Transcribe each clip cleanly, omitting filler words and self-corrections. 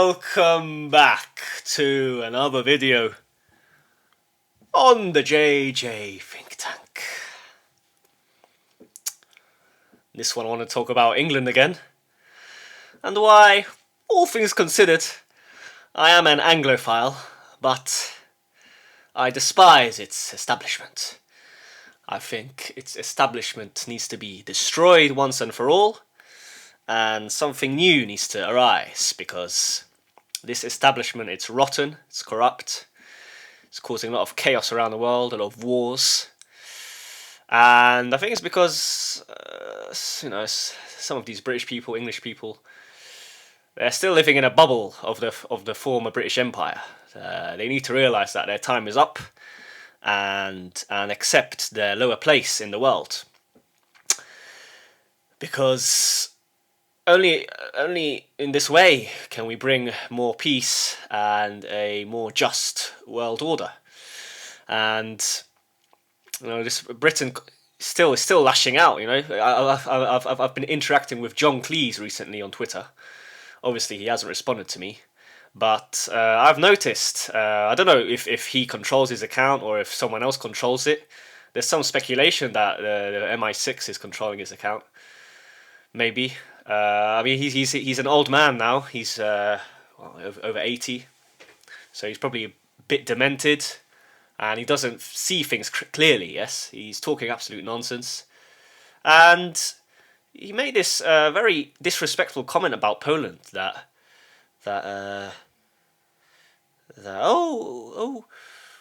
welcome back to another video on the JJ Think Tank. This one I want to talk about England again, and why, all things considered, I am an Anglophile, but I despise its establishment. I think its establishment needs to be destroyed once and for all, and something new needs to arise, because this establishment, it's rotten, it's corrupt, it's causing a lot of chaos around the world, a lot of wars, and I think it's because, some of these British people, English people, they're still living in a bubble of the former British Empire. They need to realise that their time is up, and accept their lower place in the world, because only in this way can we bring more peace and a more just world order. And this Britain is still lashing out. I've been interacting with John Cleese recently on Twitter. Obviously, he hasn't responded to me, but I've noticed. I don't know if he controls his account or if someone else controls it. There's some speculation that the MI6 is controlling his account. Maybe. He's an old man now. He's over 80, so he's probably a bit demented, and he doesn't see things clearly. Yes, he's talking absolute nonsense, and he made this very disrespectful comment about Poland that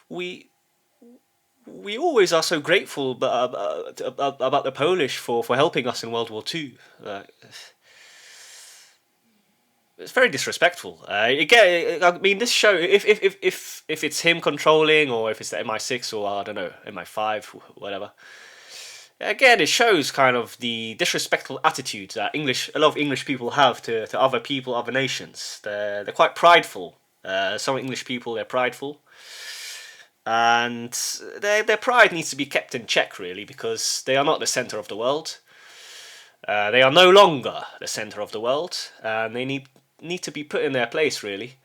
we always are so grateful about the Polish for helping us in World War II. It's very disrespectful. This show, if it's him controlling, or if it's the MI6, or I don't know, MI5, whatever. Again, it shows kind of the disrespectful attitude that a lot of English people have to other people, other nations. They're quite prideful. Some English people, they're prideful, and their pride needs to be kept in check, really, because they are not the centre of the world. They are no longer the centre of the world, and they need to be put in their place, really.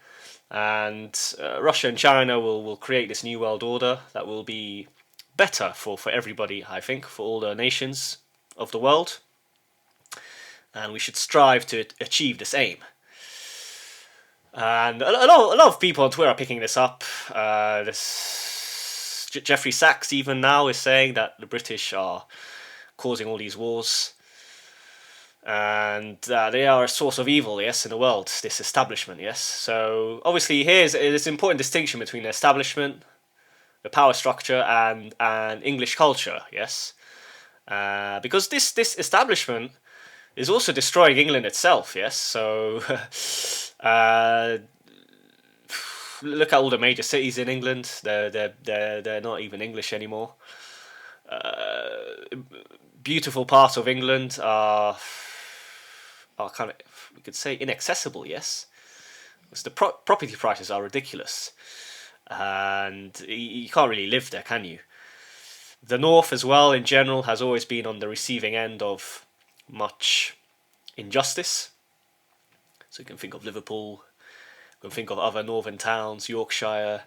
And Russia and China will create this new world order that will be better for everybody, I think, for all the nations of the world, and we should strive to achieve this aim. And a lot of people on Twitter are picking this up. Jeffrey Sachs even now is saying that the British are causing all these wars, and they are a source of evil, yes, in the world, this establishment, yes. So obviously here's this important distinction between the establishment, the power structure, and English culture, yes. Because this establishment is also destroying England itself, yes. So look at all the major cities in England. They're not even English anymore. Beautiful parts of England are kind of, we could say, inaccessible, yes. Because the property prices are ridiculous, and you can't really live there, can you? The north as well, in general, has always been on the receiving end of much injustice. So you can think of Liverpool, you can think of other northern towns, Yorkshire,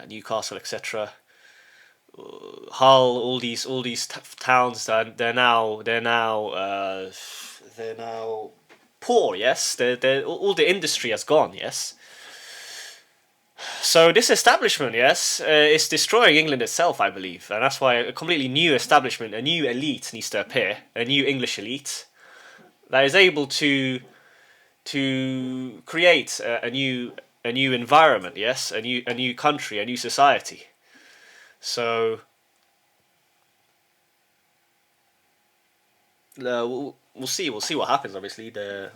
Newcastle, etc. Hull, all these towns, they're now poor. Yes, all the industry has gone. Yes. So this establishment, yes, is destroying England itself, I believe, and that's why a completely new establishment, a new elite needs to appear, a new English elite that is able to create a new environment, yes, a new country, a new society. So we'll see what happens. Obviously, the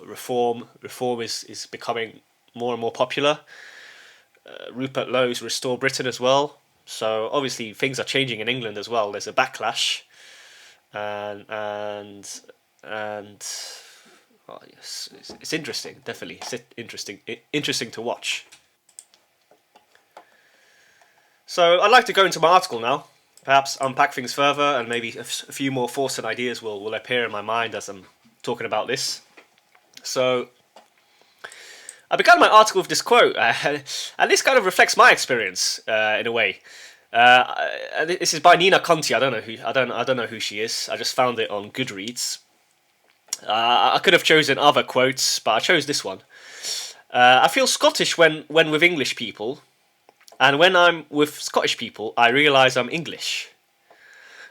reform is becoming more and more popular. Rupert Lowe's Restore Britain as well. So obviously things are changing in England as well. There's a backlash, and well, yes, it's interesting. Definitely, it's interesting to watch. So I'd like to go into my article now, perhaps unpack things further, and maybe a few more thoughts and ideas will appear in my mind as I'm talking about this. So I began my article with this quote, and this kind of reflects my experience in a way. This is by Nina Conti. I don't know who she is. I just found it on Goodreads. I could have chosen other quotes, but I chose this one. I feel Scottish when with English people, and when I'm with Scottish people, I realise I'm English.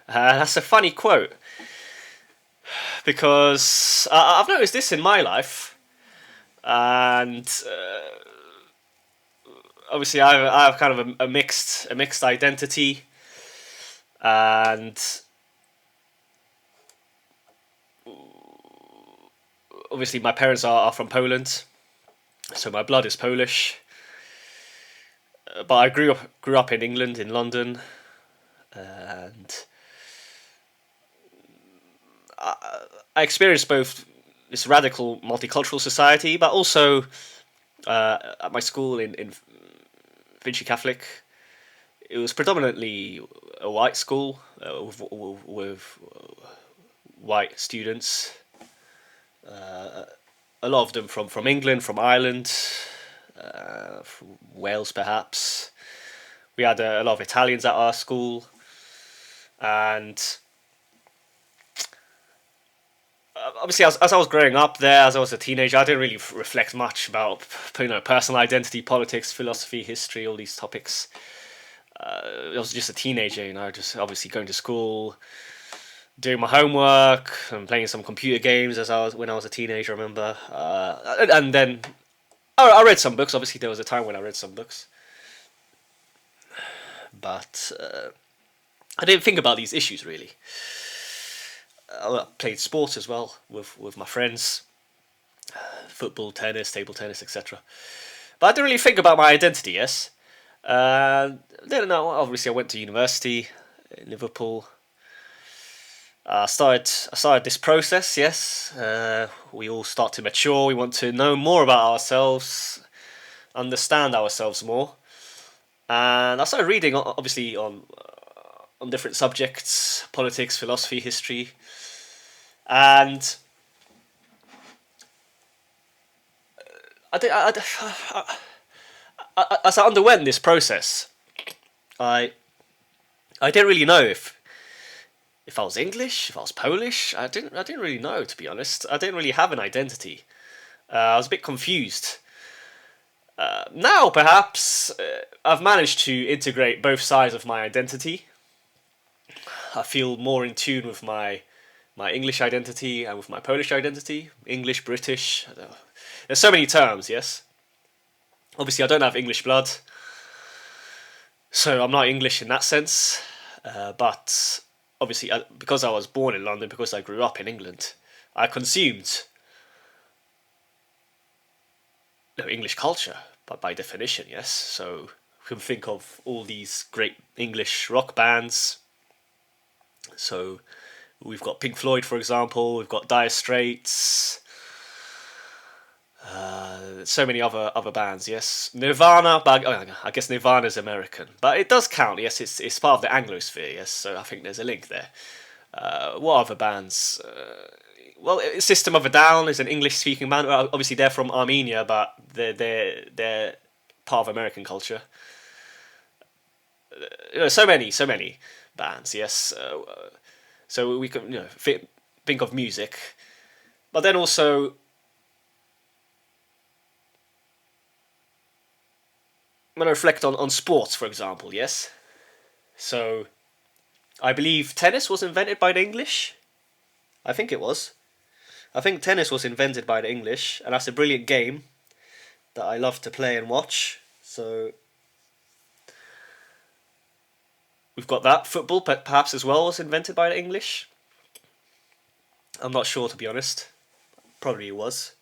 That's a funny quote because I've noticed this in my life, and obviously I have kind of a mixed identity, and obviously my parents are from Poland, so my blood is Polish. But I grew up in England, in London, and I experienced both this radical multicultural society, but also at my school in Finchley Catholic, it was predominantly a white school with white students. A lot of them from England, from Ireland, from Wales perhaps. We had a lot of Italians at our school, and obviously as I was growing up there, as I was a teenager, I didn't really reflect much about personal identity, politics, philosophy, history, all these topics. I was just a teenager, just obviously going to school, doing my homework, and playing some computer games when I was a teenager. I remember, and then I read some books. Obviously, there was a time when I read some books, but I didn't think about these issues really. I played sports as well with my friends, football, tennis, table tennis, etc. But I didn't really think about my identity. Yes. Then obviously I went to university in Liverpool. I started this process. Yes, we all start to mature. We want to know more about ourselves, understand ourselves more, and I started reading obviously on different subjects: politics, philosophy, history, and as I underwent this process, I didn't really know if I was English, if I was Polish. I didn't really know, to be honest. I didn't really have an identity. I was a bit confused. Now, perhaps, I've managed to integrate both sides of my identity. I feel more in tune with my English identity and with my Polish identity. English, British. There's so many terms, yes? Obviously, I don't have English blood, so I'm not English in that sense. But obviously, because I was born in London, because I grew up in England, I consumed English culture, but by definition, yes. So we can think of all these great English rock bands. So we've got Pink Floyd, for example. We've got Dire Straits. So many other bands, yes. Nirvana, but I guess Nirvana is American, but it does count. Yes, it's part of the Anglosphere. Yes, so I think there's a link there. What other bands? Well, System of a Down is an English-speaking band. Well, obviously, they're from Armenia, but they're part of American culture. So many bands. Yes, so we can think of music, but then also when I reflect on sports, for example. Yes, so I believe tennis was invented by the English. I think it was. I think tennis was invented by the English, and that's a brilliant game that I love to play and watch. So we've got that. Football, perhaps as well, was invented by the English. I'm not sure, to be honest. Probably it was.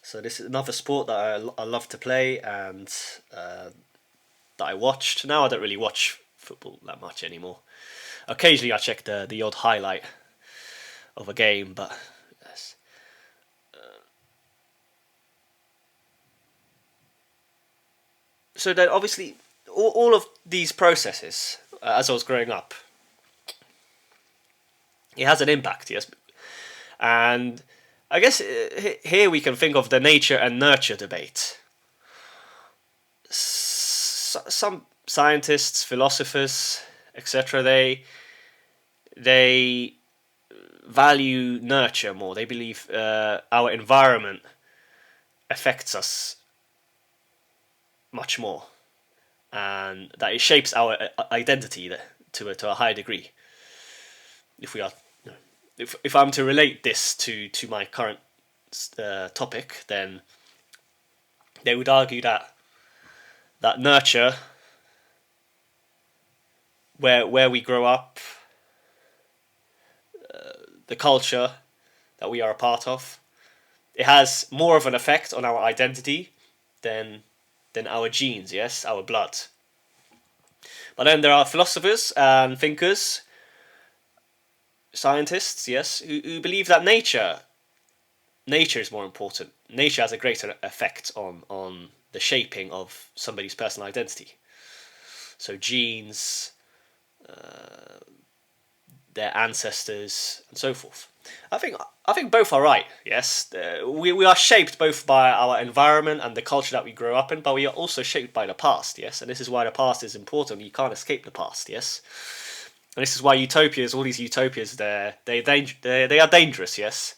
So this is another sport that I love to play and that I watched. Now I don't really watch football that much anymore. Occasionally I check the odd highlight of a game, but yes. So then obviously all of these processes, as I was growing up, it has an impact, yes. And I guess here we can think of the nature and nurture debate. Some scientists, philosophers, etc., they value nurture more. They believe our environment affects us much more, and that it shapes our identity to a high degree. If we are, if I'm to relate this to my current topic, then they would argue that nurture, where we grow up, the culture that we are a part of, it has more of an effect on our identity than our genes, yes, our blood. But then there are philosophers and thinkers, scientists, yes, who believe that nature is more important. Nature has a greater effect on the shaping of somebody's personal identity. So genes, their ancestors, and so forth. I think both are right. Yes, we are shaped both by our environment and the culture that we grow up in, but we are also shaped by the past. Yes, and this is why the past is important. You can't escape the past. Yes, and this is why utopias, all these utopias, they are dangerous. Yes,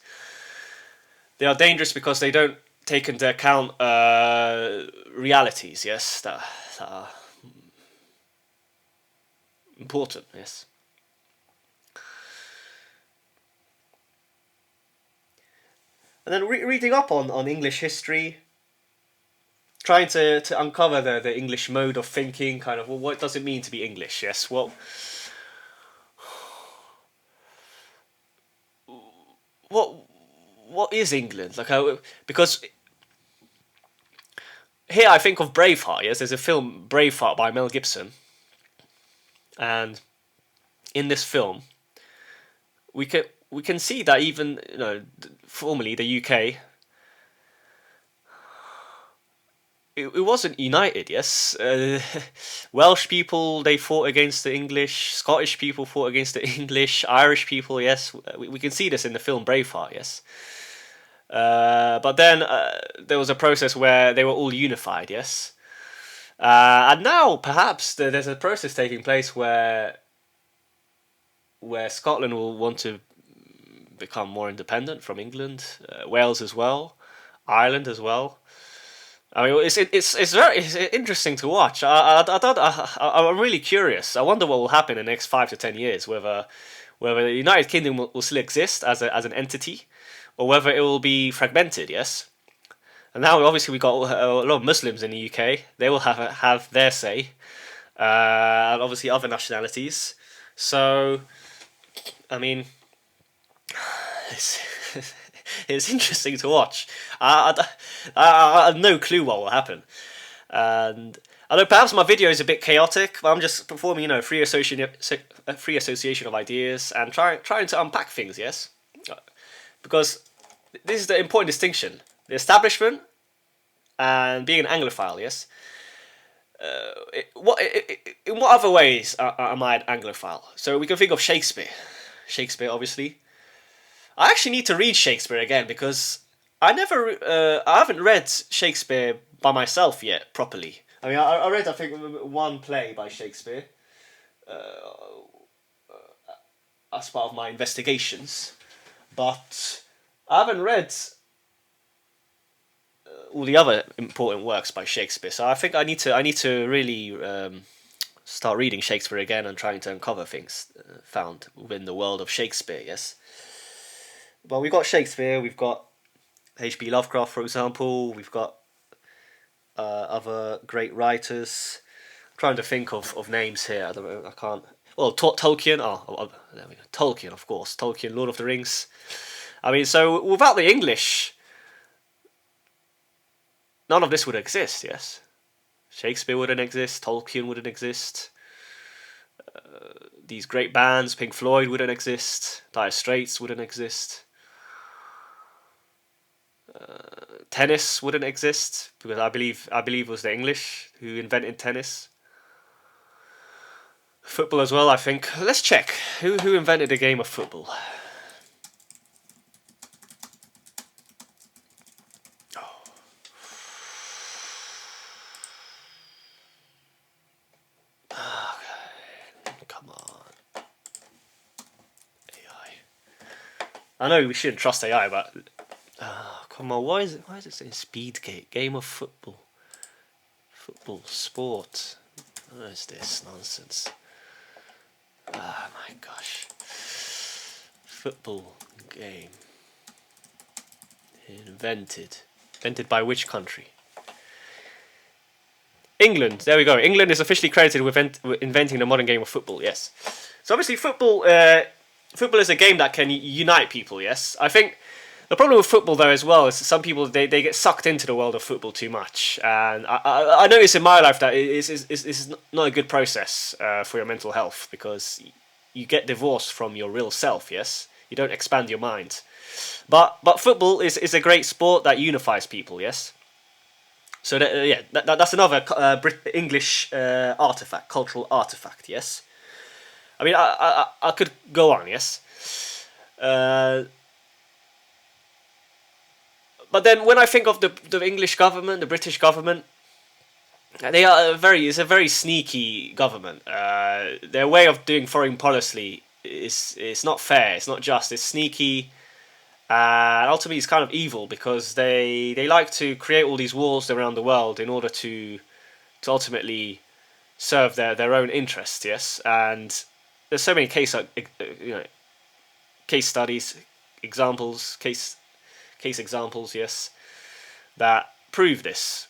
they are dangerous because they don't take into account realities. Yes, that are important. Yes. And then reading up on English history, trying to uncover the English mode of thinking, kind of, well, what does it mean to be English? Yes, what what is England? Like, because here I think of Braveheart. Yes, there's a film Braveheart by Mel Gibson, and in this film, we can see that even formerly the UK, it wasn't united. Yes, Welsh people, they fought against the English. Scottish people fought against the English. Irish people, yes, we can see this in the film Braveheart. Yes, but then there was a process where they were all unified. Yes, and now perhaps there's a process taking place where Scotland will want to become more independent from England, Wales as well, Ireland as well. I mean, it's very interesting to watch. I'm really curious. I wonder what will happen in the next 5 to 10 years. Whether the United Kingdom will still exist as an entity, or whether it will be fragmented. Yes. And now obviously we got a lot of Muslims in the UK. They will have their say, and obviously other nationalities. So, I mean, it's it's interesting to watch. I have no clue what will happen, and I know perhaps my video is a bit chaotic, but I'm just performing, free association of ideas and trying to unpack things. Yes, because this is the important distinction: the establishment and being an Anglophile. Yes. In what other ways am I an Anglophile? So we can think of Shakespeare. Shakespeare, obviously. I actually need to read Shakespeare again because I haven't read Shakespeare by myself yet properly. I mean, I read, I think, one play by Shakespeare as part of my investigations, but I haven't read all the other important works by Shakespeare. So I think I need to really start reading Shakespeare again and trying to uncover things found within the world of Shakespeare. Yes. Well, we've got Shakespeare, we've got H.P. Lovecraft, for example, we've got other great writers. I'm trying to think of names here. I don't know. I can't. Well, Tolkien. There we go. Tolkien, of course. Tolkien, Lord of the Rings. I mean, so without the English, none of this would exist. Yes, Shakespeare wouldn't exist. Tolkien wouldn't exist. These great bands, Pink Floyd, wouldn't exist. Dire Straits wouldn't exist. Tennis wouldn't exist because I believe it was the English who invented tennis. Football as well, I think. Let's check who invented the game of football. I know we shouldn't trust AI, but come on, why is it? Why is it saying Speedgate? Game of football, football sport. What is this nonsense? Oh my gosh. Football game. Invented. Invented by which country? England. There we go. England is officially credited with inventing the modern game of football. Yes. So obviously football. Football is a game that can unite people. Yes. I think the problem with football though as well is some people they get sucked into the world of football too much, and I notice in my life that it's not a good process for your mental health, because you get divorced from your real self. Yes. You don't expand your mind. But football is a great sport that unifies people. Yes. So that's another English artifact, cultural artifact. Yes, I mean I could go on. Yes, but then when I think of the English government, the British government, it's a very sneaky government. Their way of doing foreign policy is not fair. It's not just. It's sneaky. And ultimately, it's kind of evil, because they like to create all these wars around the world in order to ultimately serve their own interests. Yes, and there's so many case studies, case examples. Yes, that prove this.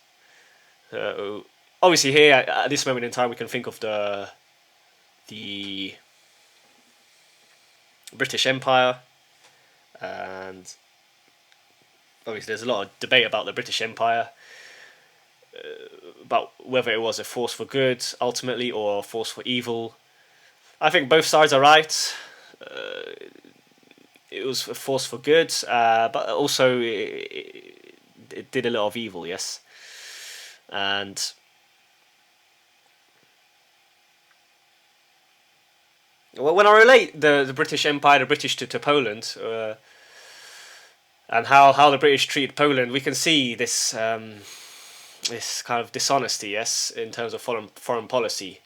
Obviously, here at this moment in time, we can think of the British Empire. And obviously there's a lot of debate about the British Empire, about whether it was a force for good ultimately or a force for evil. I think both sides are right. It was a force for good, but also it did a lot of evil, yes. And when I relate the British Empire, the British to Poland, and how the British treated Poland, we can see this this kind of dishonesty, yes, in terms of foreign policy.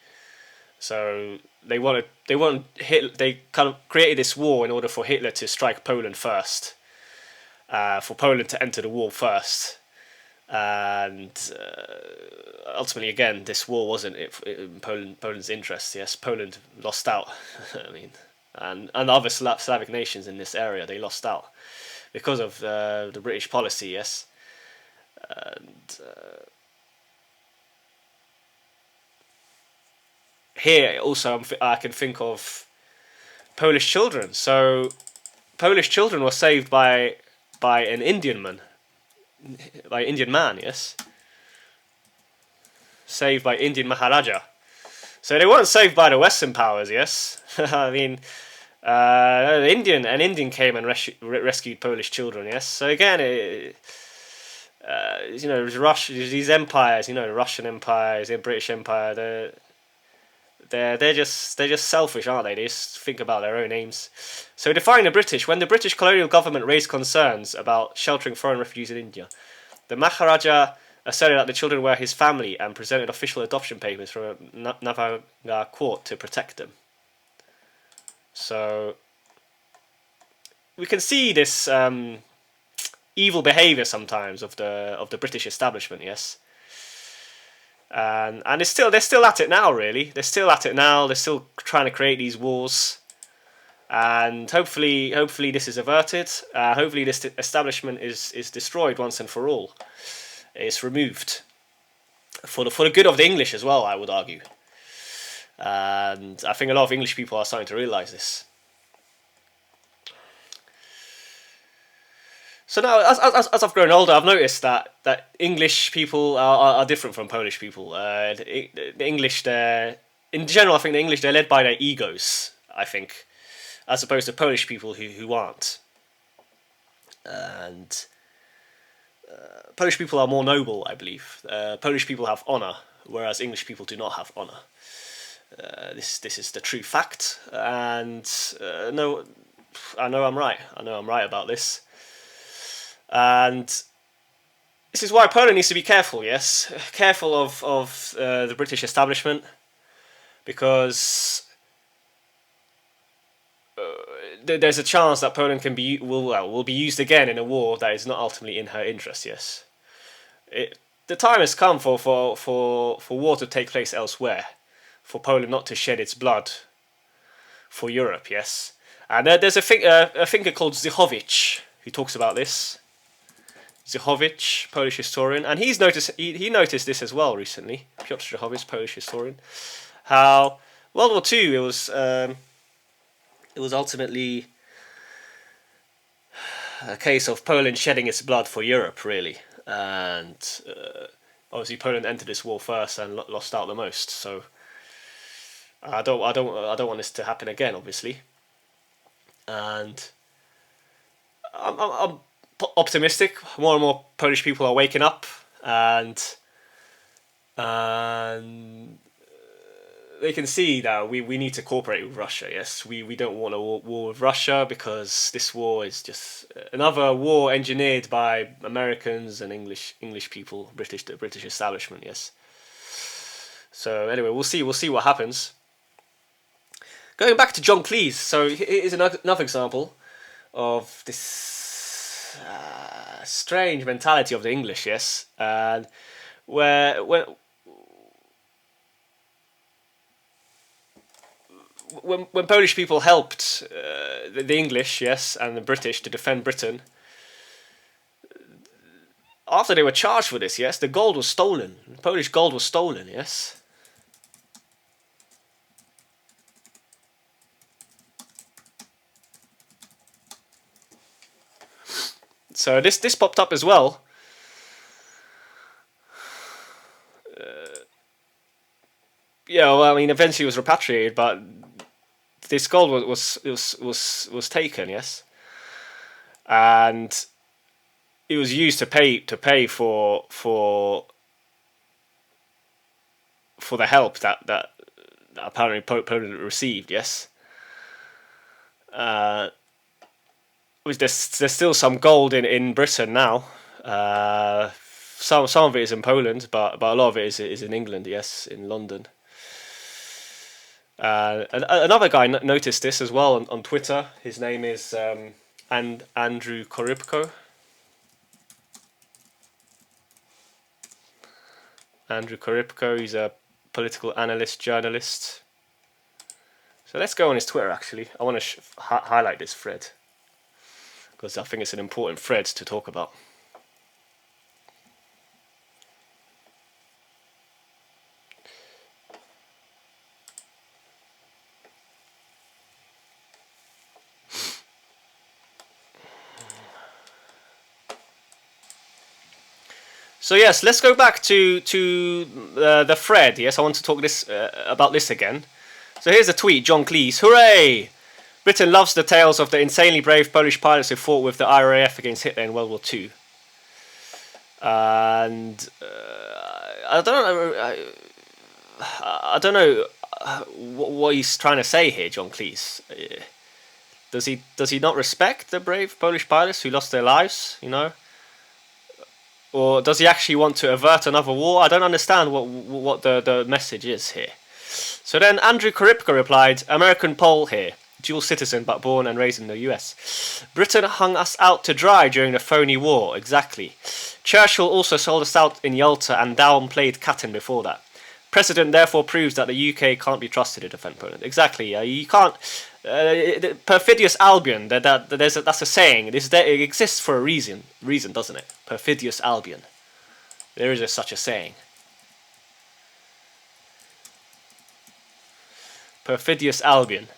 So they kind of created this war in order for Hitler to strike Poland first, for Poland to enter the war first, and ultimately, again, this war wasn't in Poland's interest. Yes, Poland lost out. I mean, and other Slavic nations in this area, they lost out because of the British policy, yes. And here also I can think of Polish children. So Polish children were saved by an Indian man, yes. Saved by Indian Maharaja. So they weren't saved by the Western powers, yes. I mean, an Indian came and rescued Polish children, yes. So again, these empires, the Russian empires, the British Empire, they're just selfish, aren't they? They just think about their own aims. So defying the British, when the British colonial government raised concerns about sheltering foreign refugees in India, the Maharaja asserted that the children were his family and presented official adoption papers from a Navaga court to protect them. So we can see this evil behaviour sometimes of the British establishment, yes. And they're still at it now, really. They're still at it now. They're still trying to create these wars. And hopefully this is averted. Hopefully this establishment is destroyed once and for all. It's removed for the good of the English as well, I would argue. And I think a lot of English people are starting to realise this. So now, as I've grown older, I've noticed that English people are different from Polish people. The English, in general, I think the English, they're led by their egos, I think, as opposed to Polish people who aren't. And Polish people are more noble, I believe. Polish people have honour, whereas English people do not have honour. This is the true fact, and no, I know I'm right. I know I'm right about this. And this is why Poland needs to be careful, yes? Careful of the British establishment, because there's a chance that Poland will be used again in a war that is not ultimately in her interest. Yes, the time has come for war to take place elsewhere, for Poland not to shed its blood for Europe. Yes, and there's a thinker called Zychowicz who talks about this. Zychowicz, Polish historian, and he noticed this as well recently. Piotr Zychowicz, Polish historian, how World War Two it was ultimately a case of Poland shedding its blood for Europe, really, and obviously Poland entered this war first and lost out the most. So I don't want this to happen again, obviously, and I'm optimistic. More and more Polish people are waking up, and they can see that we need to cooperate with Russia. Yes, we don't want a war with Russia because this war is just another war engineered by Americans and English people, the British establishment. Yes. So anyway, we'll see what happens. Going back to John Cleese, so here's another example of this strange mentality of the English. Yes, and where when Polish people helped the English, yes, and the British to defend Britain, after they were charged for this, yes, the gold was stolen. Polish gold was stolen, yes. So this popped up as well. Yeah, well, I mean, eventually it was repatriated, but this gold was taken, yes, and it was used to pay for the help that apparently Poland received, yes. There's still some gold in Britain now. Some of it is in Poland, but a lot of it is in England, yes, in London. Another guy noticed this as well on Twitter. His name is Andrew Korybko. Andrew Korybko, he's a political analyst, journalist. So let's go on his Twitter, actually. I want to highlight this thread, because I think it's an important thread to talk about. So yes, let's go back to the thread. Yes, I want to talk about this again. So here's a tweet, John Cleese. Hooray! Britain loves the tales of the insanely brave Polish pilots who fought with the RAF against Hitler in World War II. And I don't know what he's trying to say here, John Cleese. Does he not respect the brave Polish pilots who lost their lives? You know. Or does he actually want to avert another war? I don't understand what the message is here. So then Andrew Korybko replied, American Pole here, dual citizen but born and raised in the US. Britain hung us out to dry during the phony war, exactly. Churchill also sold us out in Yalta and downplayed Katyn before that. Precedent therefore proves that the UK can't be trusted to defend Poland. Exactly, you can't... perfidious Albion, that's a saying. It exists for a reason, doesn't it? Perfidious Albion. There is such a saying. Perfidious Albion.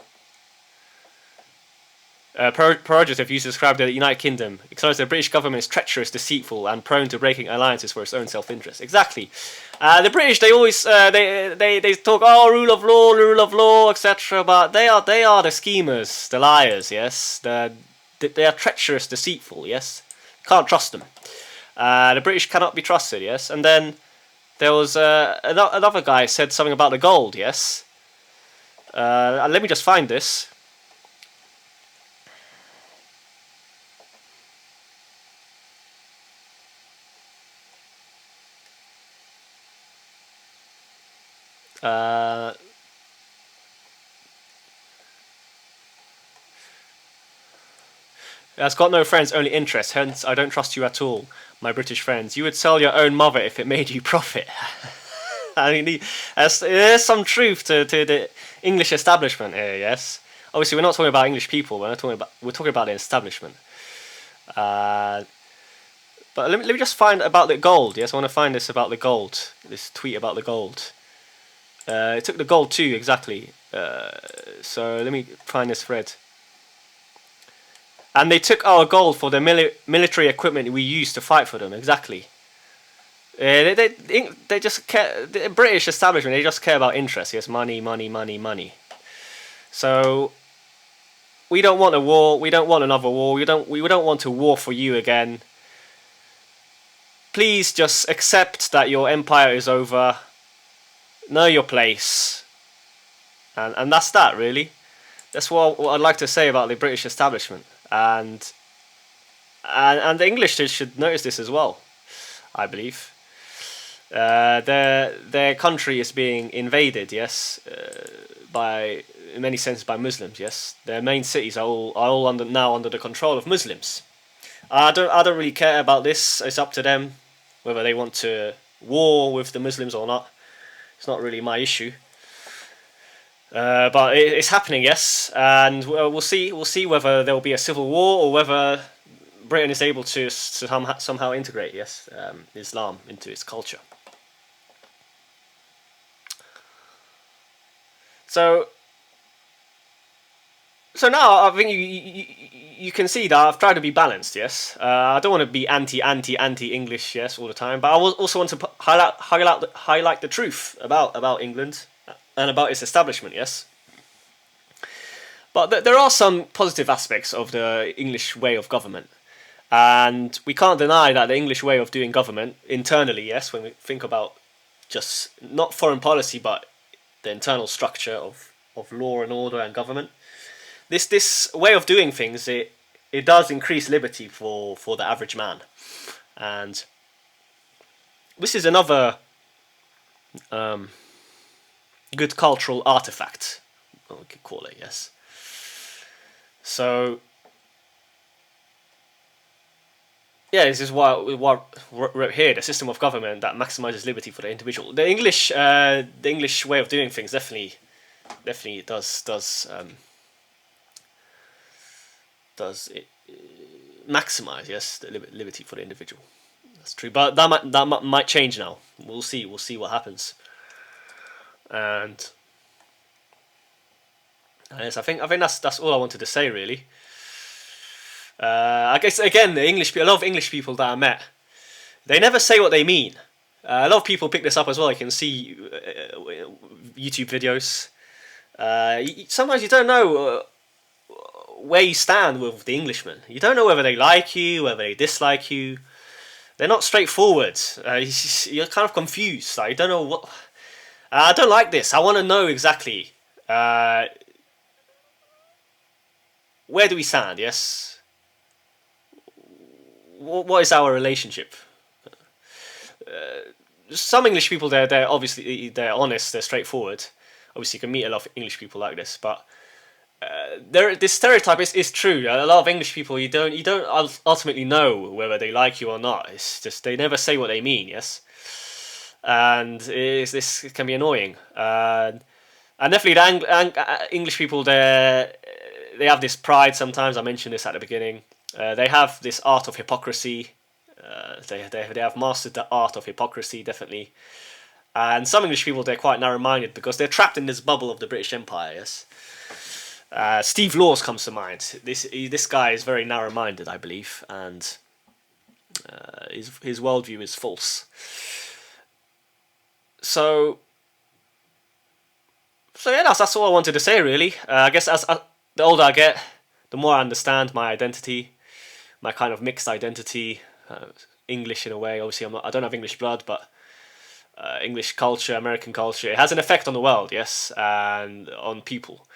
Pejorative use to describe the United Kingdom. Acknowledge the British government is treacherous, deceitful, and prone to breaking alliances for its own self-interest. Exactly. The British, they always they talk, rule of law, etc. But they are the schemers, the liars. Yes, they are treacherous, deceitful. Yes, can't trust them. The British cannot be trusted. Yes, and then there was another guy said something about the gold. Yes. Let me just find this. Has got no friends, only interests. Hence, I don't trust you at all, my British friends. You would sell your own mother if it made you profit. I mean, there's some truth to the English establishment here. Yes, obviously we're not talking about English people. We're talking about the establishment. Uh, but let me just find about the gold. Yes, I want to find this about the gold. This tweet about the gold. It took the gold too exactly. So let me find this thread. And they took our gold for the military equipment we used to fight for them. Exactly. They just care. The British establishment, they just care about interest. Yes, money, money, money, money. So we don't want a war. We don't want another war. We don't want to war for you again. Please just accept that your empire is over. Know your place, and that's that really. That's what I'd like to say about the British establishment, and the English should notice this as well. I believe. Their country is being invaded, yes, by in many senses by Muslims, yes. Their main cities are all now under the control of Muslims. I don't really care about this. It's up to them whether they want to war with the Muslims or not. It's not really my issue. But it's happening, yes, and we'll see. We'll see whether there will be a civil war or whether Britain is able to somehow integrate, yes, Islam into its culture. So now I think you can see that I've tried to be balanced. Yes, I don't want to be anti English. Yes, all the time, but I also want to highlight the truth about England and about its establishment. Yes, but there are some positive aspects of the English way of government, and we can't deny that the English way of doing government internally. Yes, when we think about just not foreign policy, but the internal structure of law and order and government. This way of doing things, it does increase liberty for the average man, and this is another good cultural artifact, we could call it, yes. So yeah, this is what wrote here: the system of government that maximizes liberty for the individual. The English way of doing things definitely does it maximize, yes, the liberty for the individual. That's true, but that might change now. We'll see what happens. And yes, I think that's all I wanted to say really. I guess again, a lot of English people that I met, they never say what they mean. A lot of people pick this up as well. You can see YouTube videos. Sometimes you don't know where you stand with the Englishmen. You don't know whether they like you, whether they dislike you. They're not straightforward. You're kind of confused. Like, you don't know what. I don't like this. I want to know exactly where do we stand. Yes. What is our relationship? Some English people, they're obviously they're honest, they're straightforward. Obviously, you can meet a lot of English people like this, but this stereotype is true. A lot of English people, you don't ultimately know whether they like you or not. It's just they never say what they mean. Yes, and this can be annoying. And definitely, the English people, they have this pride. Sometimes I mentioned this at the beginning. They have this art of hypocrisy. They have mastered the art of hypocrisy, definitely. And some English people, they're quite narrow-minded because they're trapped in this bubble of the British Empire. Yes. Steve Laws comes to mind. This guy is very narrow-minded, I believe, and his worldview is false. So yeah, that's all I wanted to say, really. I guess as the older I get, the more I understand my identity, my kind of mixed identity, English in a way. Obviously, I don't have English blood, but English culture, American culture, it has an effect on the world, yes, and on people.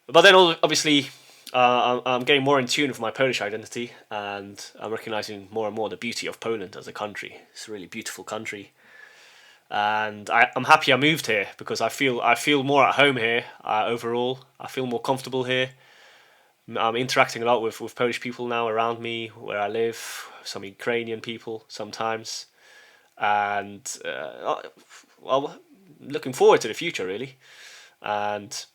But then, obviously, I'm getting more in tune with my Polish identity, and I'm recognizing more and more the beauty of Poland as a country. It's a really beautiful country, and I'm happy I moved here because I feel more at home here overall. I feel more comfortable here. I'm interacting a lot with Polish people now around me where I live, some Ukrainian people sometimes, and well, looking forward to the future really, and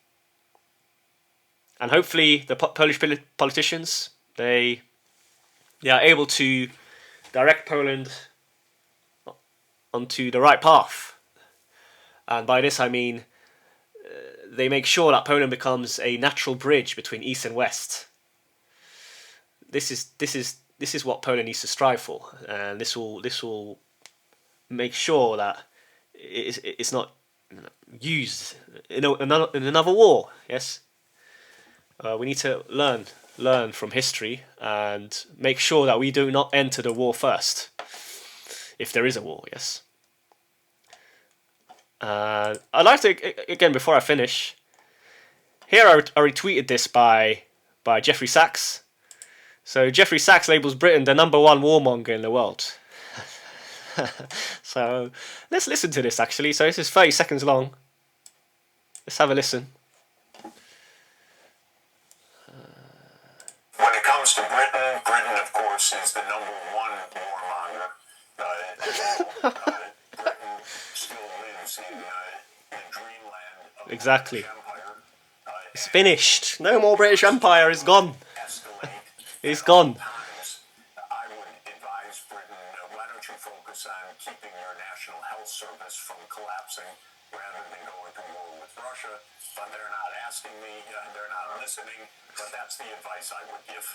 hopefully the Polish politicians they are able to direct Poland onto the right path, and by this I mean they make sure that Poland becomes a natural bridge between East and West. This is what Poland needs to strive for, and this will make sure that it's not used in another war. Yes, we need to learn from history and make sure that we do not enter the war first, if there is a war. Yes. I'd like to, again, before I finish, here I retweeted this by Jeffrey Sachs. So Jeffrey Sachs labels Britain the #1 warmonger in the world. So let's listen to this actually. So this is 30 seconds long. Let's have a listen. When it comes to Britain, Britain of course is the #1 warmonger. Britain still lives in the dreamland of the Exactly. British Empire. It's finished. No more British Empire. It's gone. It's gone. I would advise Britain, why don't you focus on keeping your national health service from collapsing rather than going to war with Russia. But they're not asking me, they're not listening, but that's the advice I would give.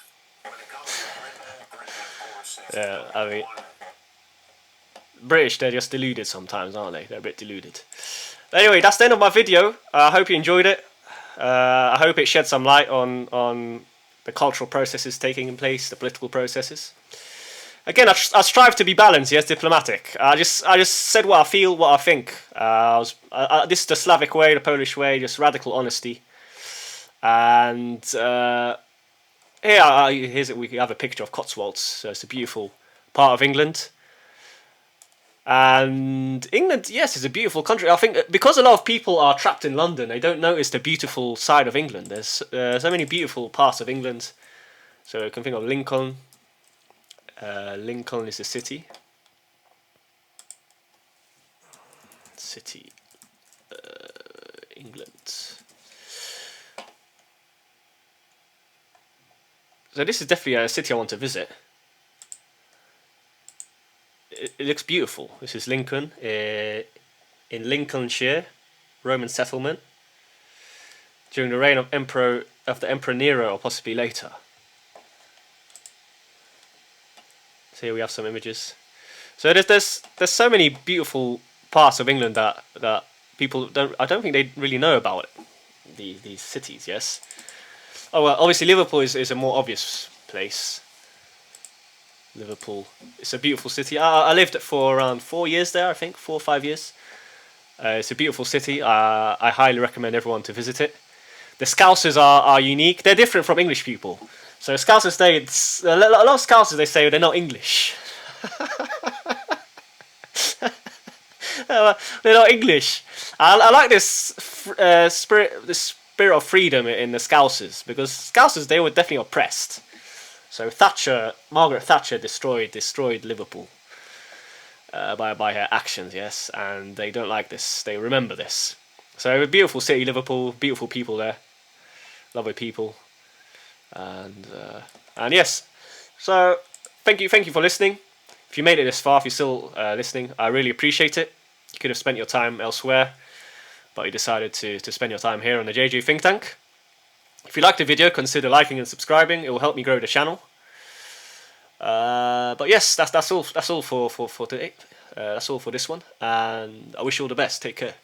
When it comes to Britain, Britain of course is I mean, British, they're just deluded sometimes, aren't they? They're a bit deluded. Anyway, that's the end of my video. I hope you enjoyed it. I hope it shed some light on the cultural processes taking place, the political processes. Again, I strive to be balanced, yes, diplomatic. I just said what I feel, what I think. This is the Slavic way, the Polish way, just radical honesty. And we have a picture of Cotswolds. So it's a beautiful part of England. And England, yes, is a beautiful country. I think because a lot of people are trapped in London, they don't notice the beautiful side of England. There's so many beautiful parts of England. So you can think of Lincoln. Lincoln is a city. England. So this is definitely a city I want to visit. It looks beautiful. This is Lincoln, in Lincolnshire, Roman settlement during the reign of the Emperor Nero, or possibly later. So here we have some images. So there's so many beautiful parts of England that people I don't think they really know about these cities. Yes. Oh well, obviously Liverpool is a more obvious place. Liverpool. It's a beautiful city. I lived for around 4 years there, I think, 4 or 5 years. It's a beautiful city. I highly recommend everyone to visit it. The Scousers are unique. They're different from English people. So Scousers, a lot of Scousers, they say they're not English. They're not English. I like this spirit of freedom in the Scousers, because Scousers, they were definitely oppressed. So Margaret Thatcher destroyed Liverpool by her actions, yes, and they don't like this. They remember this. So a beautiful city, Liverpool, beautiful people there, lovely people, and yes. So thank you for listening. If you made it this far, if you're still listening, I really appreciate it. You could have spent your time elsewhere, but you decided to spend your time here on the JJ Think Tank. If you liked the video, consider liking and subscribing. It will help me grow the channel. But yes, that's all for today. That's all for this one, and I wish you all the best. Take care.